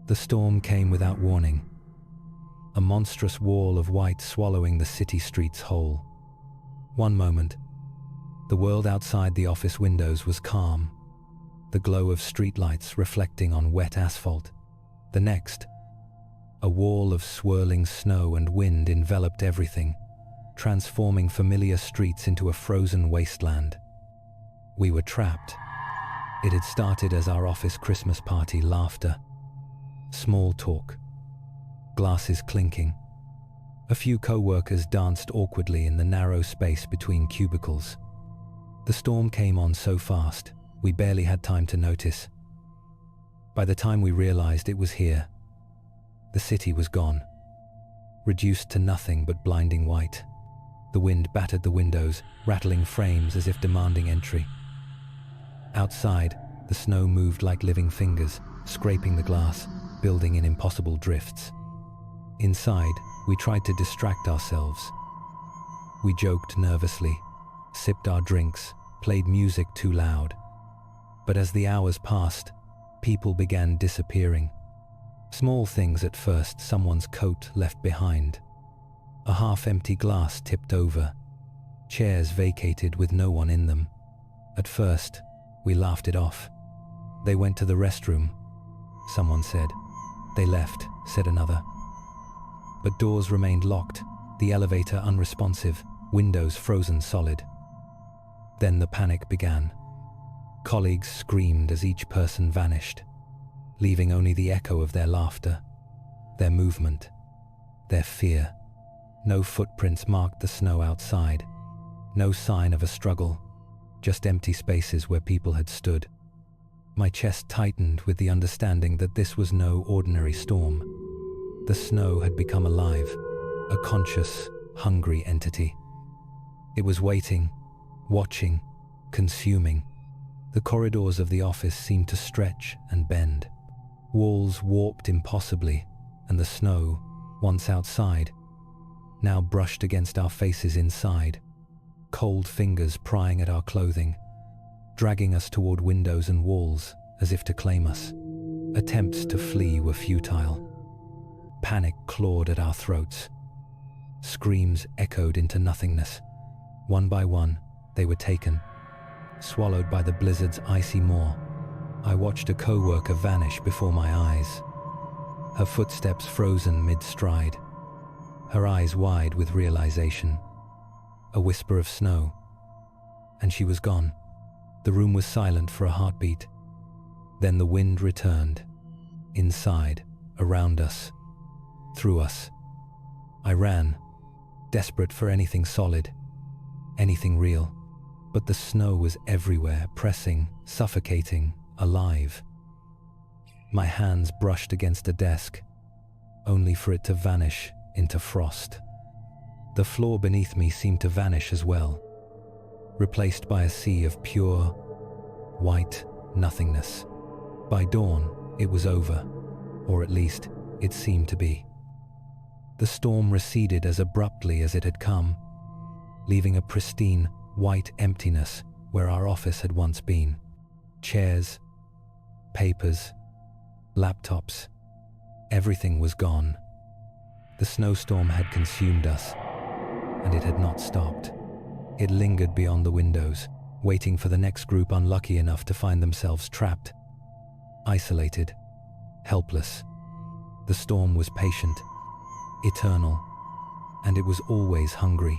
The storm came without warning, a monstrous wall of white swallowing the city streets whole. One moment, the world outside the office windows was calm, the glow of streetlights reflecting on wet asphalt. The next, a wall of swirling snow and wind enveloped everything, transforming familiar streets into a frozen wasteland. We were trapped. It had started as our office Christmas party, laughter, small talk, glasses clinking. A few co-workers danced awkwardly in the narrow space between cubicles. The storm came on so fast, we barely had time to notice. By the time we realized it was here, the city was gone, reduced to nothing but blinding white. The wind battered the windows, rattling frames as if demanding entry. Outside, the snow moved like living fingers, scraping the glass, building in impossible drifts. Inside, we tried to distract ourselves. We joked nervously, sipped our drinks, played music too loud. But as the hours passed, people began disappearing. Small things at first, someone's coat left behind, a half-empty glass tipped over, chairs vacated with no one in them. At first, we laughed it off. They went to the restroom, someone said. They left, said another. But doors remained locked, the elevator unresponsive, windows frozen solid. Then the panic began. Colleagues screamed as each person vanished, leaving only the echo of their laughter, their movement, their fear. No footprints marked the snow outside, no sign of a struggle, just empty spaces where people had stood. My chest tightened with the understanding that this was no ordinary storm. The snow had become alive, a conscious, hungry entity. It was waiting, watching, consuming. The corridors of the office seemed to stretch and bend. Walls warped impossibly, and the snow, once outside, now brushed against our faces inside, cold fingers prying at our clothing, dragging us toward windows and walls as if to claim us. Attempts to flee were futile. Panic clawed at our throats. Screams echoed into nothingness. One by one, they were taken, swallowed by the blizzard's icy maw. I watched a co-worker vanish before my eyes, her footsteps frozen mid-stride, her eyes wide with realization. A whisper of snow, and she was gone. The room was silent for a heartbeat. Then the wind returned, inside, around us, through us. I ran, desperate for anything solid, anything real. But the snow was everywhere, pressing, suffocating, alive. My hands brushed against a desk, only for it to vanish into frost. The floor beneath me seemed to vanish as well, replaced by a sea of pure, white nothingness. By dawn, it was over, or at least, it seemed to be. The storm receded as abruptly as it had come, leaving a pristine, white emptiness where our office had once been. Chairs, papers, laptops, everything was gone. The snowstorm had consumed us, and it had not stopped. It lingered beyond the windows, waiting for the next group unlucky enough to find themselves trapped, isolated, helpless. The storm was patient, eternal, and it was always hungry.